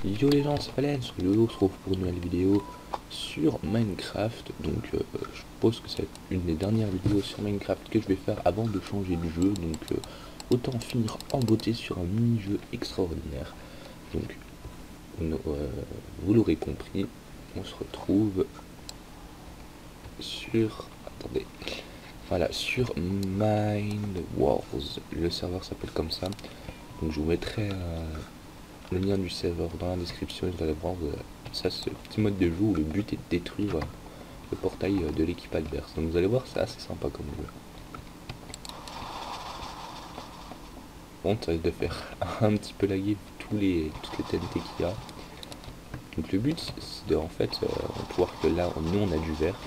Yo les gens, c'est Valen, sur le on se retrouve pour une nouvelle vidéo sur Minecraft. Donc je suppose que c'est une des dernières vidéos sur Minecraft que je vais faire avant de changer de jeu. Donc autant finir en beauté sur un mini-jeu extraordinaire. Donc vous l'aurez compris, on se retrouve sur... Attendez. Voilà, sur Mind Wars. Le serveur s'appelle comme ça. Donc je vous mettrai le lien du serveur dans la description. Vous allez voir, ça c'est le petit mode de jeu où le but est de détruire le portail de l'équipe adverse. Donc vous allez voir, c'est assez sympa comme jeu. Bon, ça risque de faire un petit peu laguer toutes les TNT qu'il y a. Donc le but c'est de, en fait, on peut voir que là nous on a du verre.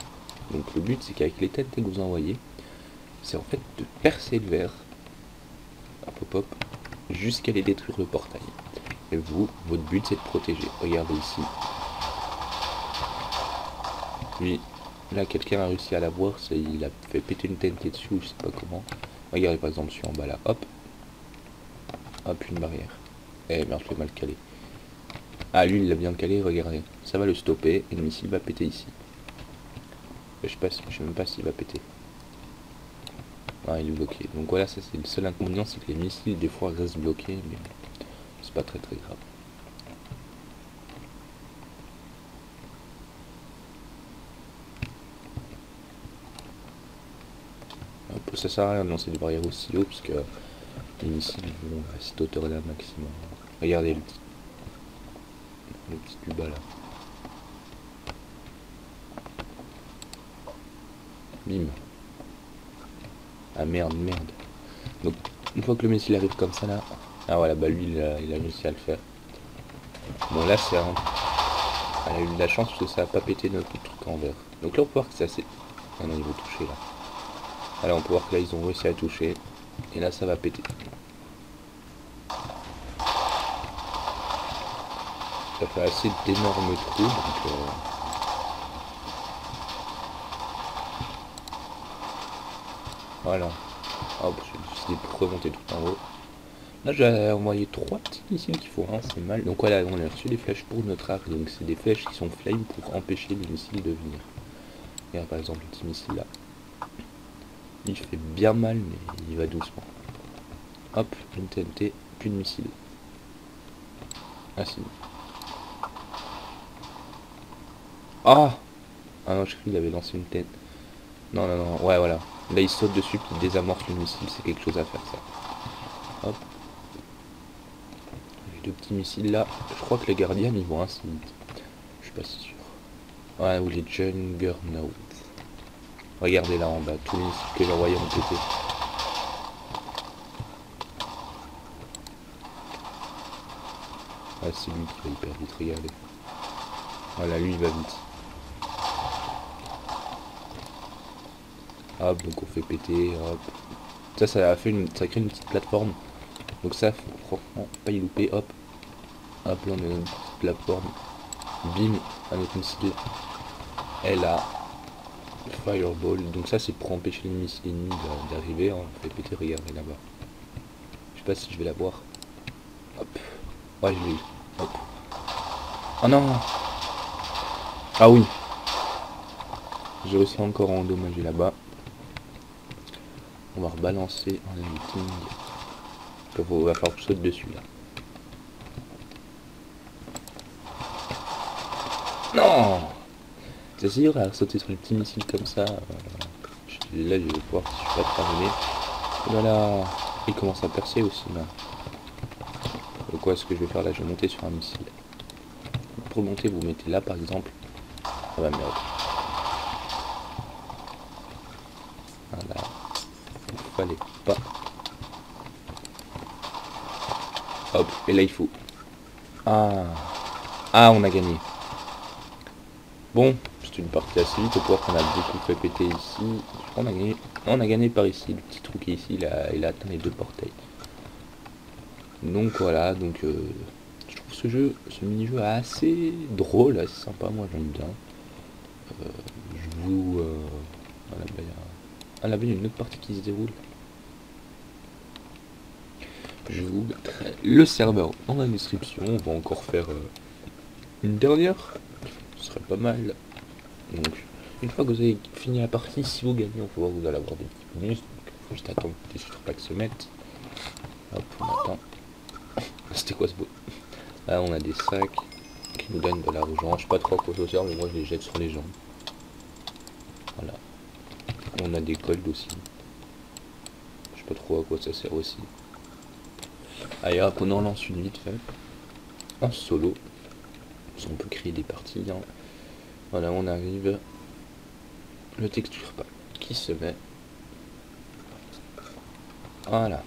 Donc le but c'est qu'avec les TNT que vous envoyez, c'est en fait de percer le verre, hop hop hop, jusqu'à aller détruire le portail. Et vous, votre but c'est de protéger. Regardez ici. Lui, là quelqu'un a réussi à l'avoir, il a fait péter une TNT dessus ou je sais pas comment. Regardez par exemple celui en bas là, hop. Hop, une barrière. Eh merde, je l'ai mal calé. Ah lui il l'a bien calé, regardez. Ça va le stopper et le missile va péter ici. Je sais même pas s'il va péter. Ah, il est bloqué. Donc voilà, ça c'est le seul inconvénient, c'est que les missiles des fois restent bloqués, mais c'est pas très grave. Hop, ça sert à rien de lancer des barrières aussi haut, parce que les missiles vont à cette hauteur là maximum. Regardez le petit plus bas là. Bim. Ah merde. Donc une fois que le missile arrive comme ça là, ah voilà, bah lui il a réussi à le faire. Bon là c'est un... Elle a eu de la chance parce que ça a pas pété notre truc en verre. Donc là on peut voir que c'est assez... Ah non, ils vont toucher là. Alors on peut voir que là ils ont réussi à toucher. Et là ça va péter. Ça fait assez d'énormes trous donc... Voilà. Hop, j'ai décidé de remonter tout en haut. Là j'ai envoyé 3 petits missiles qu'il faut, hein, c'est mal. Donc voilà, on a reçu des flèches pour notre arc. Donc c'est des flèches qui sont flame pour empêcher les missiles de venir. Regarde par exemple le petit missile là. Il fait bien mal mais il va doucement. Hop, une TNT, plus de missile. Ah si. Ah non, je crois qu'il avait lancé une tête. Non, ouais voilà. Là il saute dessus puis il désamorce le missile, c'est quelque chose à faire ça. Hop. Les deux petits missiles là. Je crois que les gardiens ils vont assez vite. Je suis pas si sûr. Ouais, ou les Juggernaut. Regardez là en bas, tous les missiles que j'ai envoyés ont pété. Ah, c'est lui qui va hyper vite, regardez. Voilà, lui il va vite. Hop, donc on fait péter, hop. Ça crée une petite plateforme. Donc ça, faut franchement pas y louper, hop. Hop, là on a une petite plateforme. Bim, un autre missile. Et là, Fireball. Donc ça c'est pour empêcher les missiles ennemis d'arriver. On fait péter, regardez là-bas. Je sais pas si je vais l'avoir. Hop. Ouais, je l'ai eu. Hop. Oh non. Ah oui. J'ai réussi encore à endommager là-bas. On va rebalancer un meeting. Il va falloir que je saute dessus là. Non. C'est sûr, à sauter sur les petits missiles comme ça. Là je vais pouvoir, si je suis pas terminé. Voilà. Il commence à percer aussi là. Donc quoi, ce que je vais faire là, je vais monter sur un missile. Pour monter, vous mettez là par exemple. Ah bah merde. Voilà. Il fallait pas. Hop, et là il faut. Ah, on a gagné. Bon, c'est une partie assez vite. On peut voir qu'on a beaucoup fait péter ici. Je crois qu'on a gagné. Non, on a gagné par ici. Le petit trou qui est ici, il a atteint les 2 portails. Donc voilà, donc je trouve ce mini-jeu assez drôle, assez sympa. Moi j'aime bien. Je vous... voilà, bah, là-bas il y a une autre partie qui se déroule. Je vous mettrai le serveur dans la description. On va encore faire une dernière, ce serait pas mal. Donc, une fois que vous avez fini la partie, si vous gagnez, on peut voir que vous allez avoir des petits bonus. Donc, faut juste attendre que les surpacks se mettent. Hop, on attend. C'était quoi ce beau? Là, on a des sacs qui nous donnent de l'argent. Je sais pas trop à quoi ça sert, mais moi je les jette sur les gens. Voilà. On a des golds aussi. Je sais pas trop à quoi ça sert aussi. Allez hop, on en lance une vite fait. En solo. On peut créer des parties. Hein. Voilà, on arrive. Le texture pack qui se met. Voilà.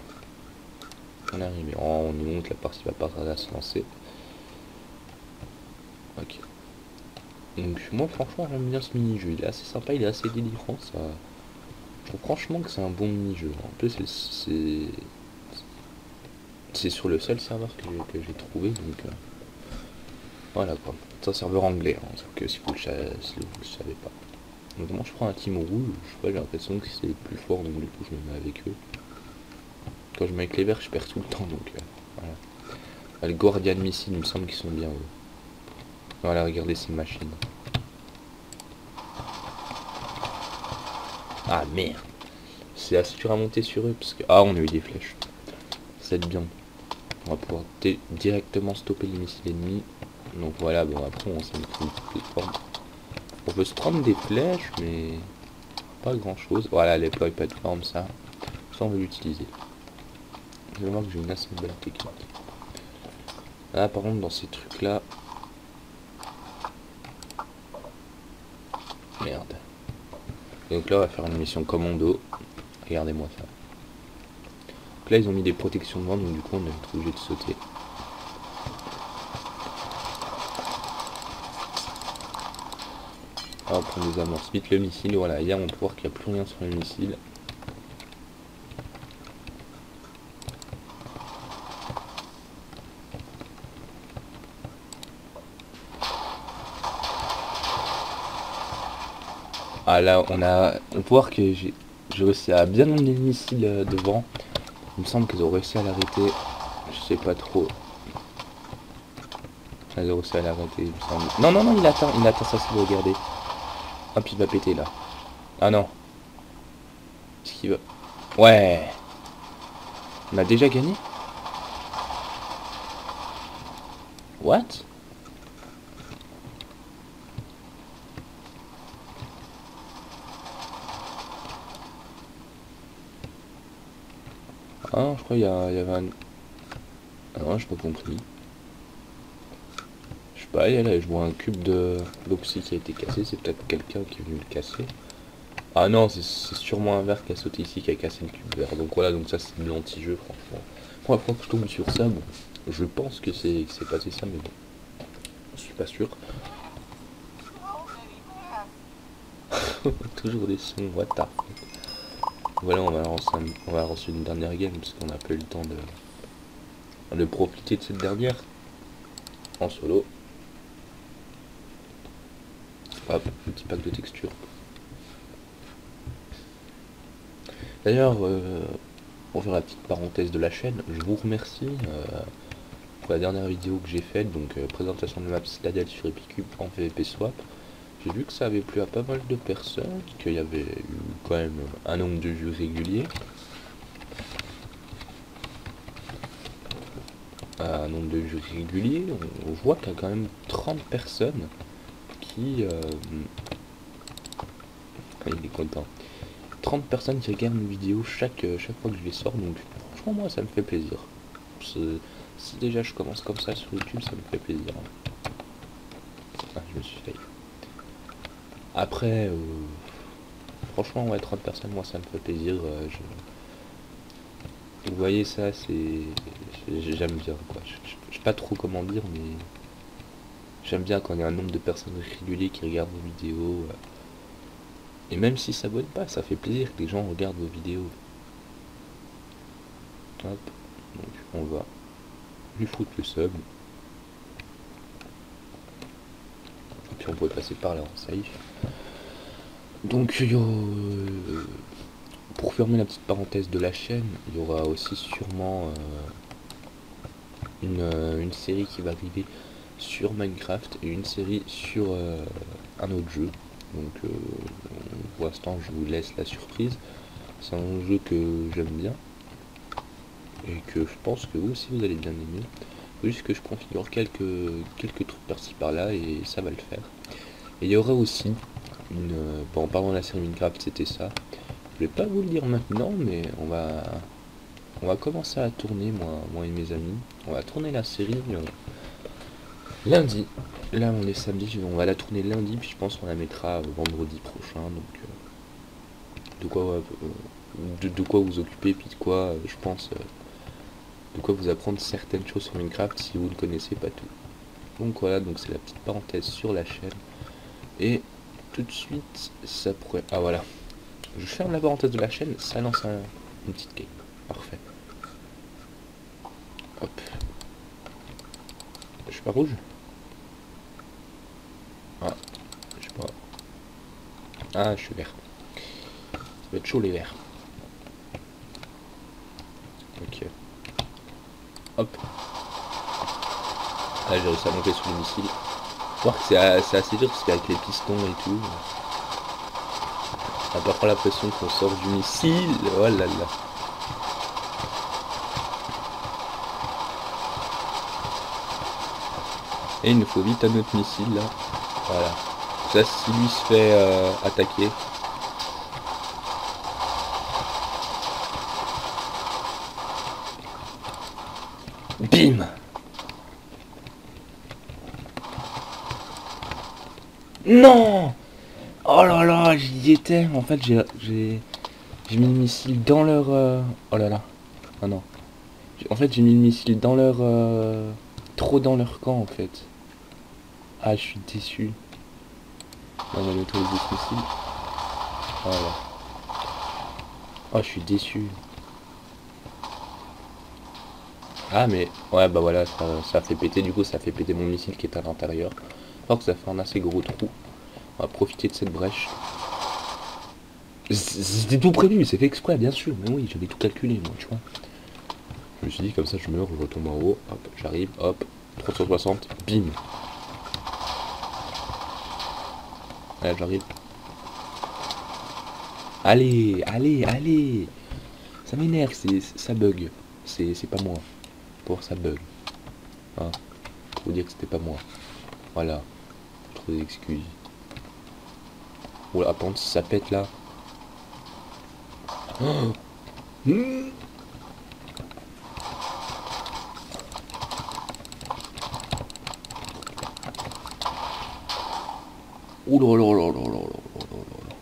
On est arrivé. Oh, on nous montre la partie va pas tarder à se lancer. Ok. Donc moi franchement j'aime bien ce mini-jeu. Il est assez sympa, il est assez délivrant. Ça... Je trouve franchement que c'est un bon mini-jeu. En plus c'est sur le seul serveur que j'ai trouvé. Donc voilà quoi. C'est un serveur anglais. Hein, donc si vous le savez pas. Donc moi je prends un team rouge. Je sais pas, j'ai l'impression que c'est plus fort. Donc du coup je me mets avec eux. Quand je mets avec les verts je perds tout le temps. Donc voilà. Les Guardian Missiles il me semble qu'ils sont bien eux. Voilà, regardez ces machines. Ah merde. C'est assez dur à monter sur eux parce que... Ah, on a eu des flèches. C'est bien. On va pouvoir directement stopper les missiles ennemis. Donc voilà, bon après on s'est mis une plateforme. On peut se prendre des flèches, mais pas grand chose. Voilà, les deploy platform, ça on veut l'utiliser. Je vois que j'ai une assez belle technique. Là par contre dans ces trucs là... Merde. Et donc là on va faire une mission commando. Regardez-moi ça. Donc là ils ont mis des protections de vent, donc du coup on est obligé de sauter. Hop, on désamorce vite le missile. Voilà, hier on peut voir qu'il n'y a plus rien sur le missile. Ah là on peut voir que j'ai réussi à bien emmener le missile devant. Il me semble qu'ils ont réussi à l'arrêter. Je sais pas trop. Ils ont réussi à l'arrêter, il me semble. Non, non, non, il atteint sa cible, regardez. Hop, il va péter là. Ah non. Est-ce qu'il va... Ouais. On a déjà gagné? What? Ah non, je crois qu'il y avait un... Ah non, j'ai pas compris. Je sais pas, là, je vois un cube d'oxy qui a été cassé. C'est peut-être quelqu'un qui est venu le casser. Ah non, c'est sûrement un verre qui a sauté ici, qui a cassé le cube vert. Donc voilà, donc ça c'est de l'anti-jeu, franchement. Moi, fois que je tombe sur ça, bon, je pense que c'est passé ça, mais bon, je suis pas sûr. Toujours des sons, what the fuck. Voilà, on va lancer une dernière game, parce qu'on a pas eu le temps de profiter de cette dernière. En solo. Hop, petit pack de texture. D'ailleurs, pour faire la petite parenthèse de la chaîne, je vous remercie pour la dernière vidéo que j'ai faite, donc présentation de map Citadel sur Epicube en PvP Swap. J'ai vu que ça avait plu à pas mal de personnes, qu'il y avait eu quand même un nombre de vues régulier. Un nombre de vues régulier, on voit qu'il y a quand même 30 personnes qui... il est content. 30 personnes qui regardent mes vidéos chaque fois que je les sors, donc franchement moi ça me fait plaisir. Si déjà je commence comme ça sur YouTube, ça me fait plaisir. Ah, je me suis fait. Après, franchement ouais, 30 personnes, moi ça me fait plaisir. Vous voyez ça, j'aime bien quoi. Je sais pas trop comment dire, mais j'aime bien quand il y a un nombre de personnes réguliers qui regardent vos vidéos. Et même si ça s'abonnent pas, ça fait plaisir que les gens regardent vos vidéos. Hop, donc on va lui foutre le sub. Et puis on pourrait passer par là en safe. Donc pour fermer la petite parenthèse de la chaîne, il y aura aussi sûrement une série qui va arriver sur Minecraft et une série sur un autre jeu. Donc pour l'instant je vous laisse la surprise. C'est un jeu que j'aime bien et que je pense que vous aussi vous allez bien aimer. Juste que je configure quelques trucs par-ci par-là et ça va le faire. Et il y aura aussi une... bon, en parlant de la série Minecraft, c'était ça. Je vais pas vous le dire maintenant, mais on va commencer à tourner, moi et mes amis. On va tourner la série lundi. Là on est samedi, on va la tourner lundi, puis je pense qu'on la mettra vendredi prochain. Donc de quoi vous occuper, puis de quoi je pense de quoi vous apprendre certaines choses sur Minecraft si vous ne connaissez pas tout. Donc voilà, donc c'est la petite parenthèse sur la chaîne. Et tout de suite, ça pourrait... Ah voilà. Je ferme la parenthèse de la chaîne, ça lance une petite game. Parfait. Hop. Je suis pas rouge? Ah, je sais pas. Ah, je suis vert. Ça va être chaud les verts. Ok. Hop. Ah, j'ai réussi à monter sous les missiles. Faut voir que c'est assez dur parce qu'avec les pistons et tout, on a parfois l'impression qu'on sort du missile. Oh là là. Et il nous faut vite un autre missile là. Voilà. Ça, si lui se fait attaquer. Bim! Non! Oh là là, j'y étais. En fait, j'ai mis le missile dans leur... Oh là là. Ah non. En fait, j'ai mis le missile dans leur... trop dans leur camp, en fait. Ah, je suis déçu. On va neutraliser ce missile. Voilà. Oh, je suis déçu. Ah, mais... Ouais, bah voilà, ça fait péter. Du coup, ça fait péter mon missile qui est à l'intérieur. Alors que ça fait un assez gros trou. On va profiter de cette brèche. C'était tout prévu, c'est fait exprès, bien sûr. Mais oui, j'avais tout calculé, moi, tu vois. Je me suis dit, comme ça, je meurs, je retombe en haut. Hop, j'arrive, hop. 360, bim. Allez, j'arrive. Allez, allez, allez. Ça m'énerve, ça bug. C'est pas moi. Pour ça bug. Hein. Faut dire que c'était pas moi. Voilà. Trop d'excuses. Oula, attends, si ça pète là. Oh mmh. Ouh là là là là là là là.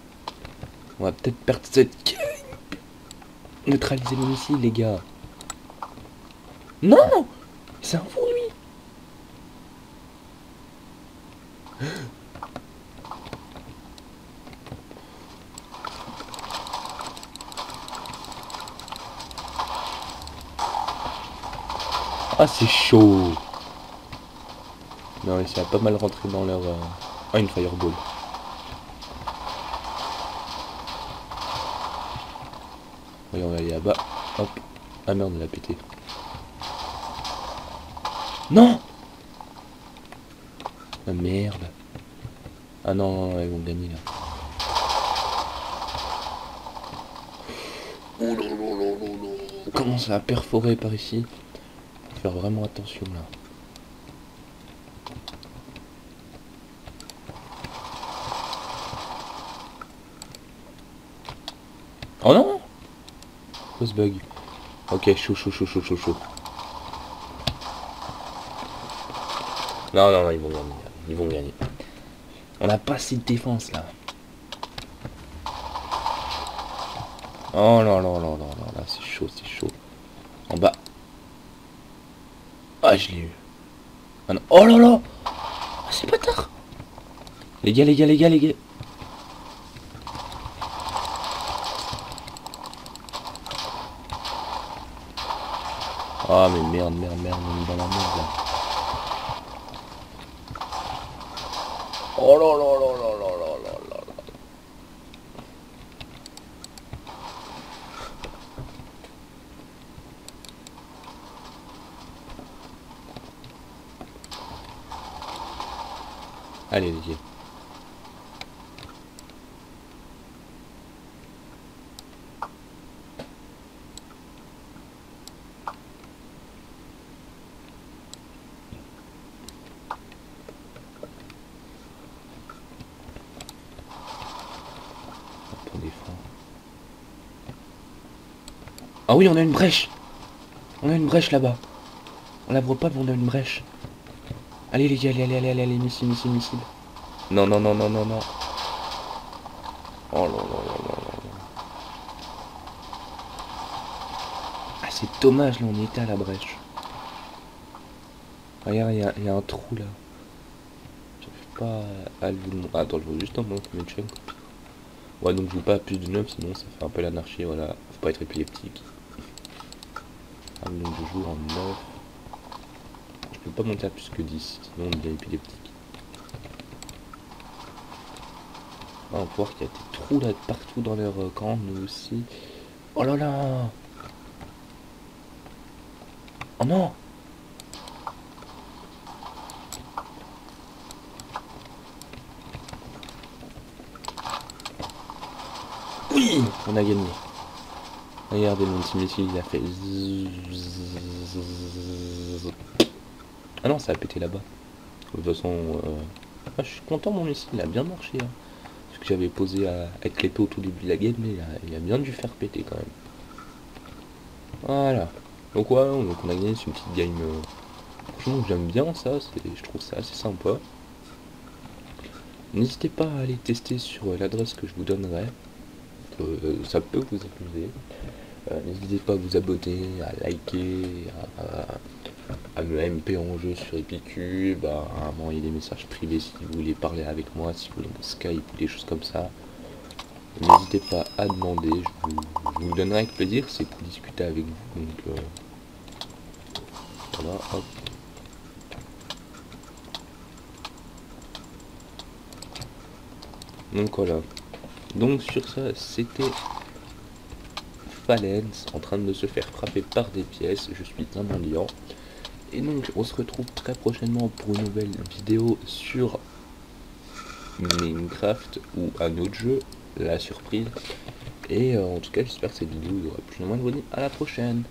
On va peut-être perdre cette game. Neutraliser le missile, les gars. Non! C'est un fou, lui! Ah, c'est chaud! Non, mais ça a pas mal rentré dans leur... Ah, une fireball. Oui, on va aller là-bas. Hop. Ah merde, on l'a pété. Non! Ah merde. Ah non, ils vont gagner là. Oh là là là là là. Comment ça a perforé par ici? Faut faire vraiment attention là. Oh non! Quoi ce bug? Ok, chaud, chaud, chaud, chaud, chaud, chaud. Non, non, non, ils vont gagner. Ils vont gagner. On n'a pas assez de défense là. Oh là là là là là là, c'est chaud, c'est chaud. En bas. Ah, je l'ai eu. Ah non. Oh là là! Ah, c'est pas tard! Les gars, les gars, les gars, les gars. Ah, mais merde, merde, merde, on est dans la merde là. Oh là là là là là là là là là. Allez les gars. Hop, on défend. Ah oui, on a une brèche. On a une brèche là-bas. On la voit pas, mais on a une brèche. Allez les gars, allez, missile, missile, missile. Non, non, non, non, non, non. Oh là là là là là là. Ah, c'est dommage, là, on était à la brèche. Regarde, il y a un trou là. J'arrive pas à le montrer. Attends, je veux juste un moment combien de chaînes. Ouais, donc je joue pas à plus de 9, sinon ça fait un peu l'anarchie, voilà. Faut pas être épileptique. Un nombre de jours en 9. Je peux pas monter à plus que 10, sinon on devient épileptique. Ah, on peut voir qu'il y a des trous là partout dans leur camp, nous aussi. Oh là là! Oh non! Oui! On a gagné. Regardez, mon petit missile, il a fait... Ah non, ça a pété là-bas. De toute façon, ah, je suis content, mon missile, il a bien marché. Hein. Parce que j'avais posé avec l'épée au tout début de la game, mais il a bien dû faire péter quand même. Voilà. Donc ouais, donc on a gagné, c'est une petite game. Franchement, j'aime bien ça, je trouve ça assez sympa. N'hésitez pas à aller tester sur l'adresse que je vous donnerai. Ça peut vous amuser. N'hésitez pas à vous abonner, à liker, à me MP en jeu sur Epicube, à m'envoyer des messages privés si vous voulez parler avec moi, si vous voulez Skype ou des choses comme ça. N'hésitez pas à demander, je vous donnerai avec plaisir, c'est pour discuter avec vous. Donc voilà, hop. Donc voilà. Donc sur ça, c'était Valens en train de se faire frapper par des pièces. Je suis un mendiant. Et donc on se retrouve très prochainement pour une nouvelle vidéo sur Minecraft ou un autre jeu, la surprise. Et en tout cas j'espère que cette vidéo vous aura plus ou moins de vous dire à la prochaine.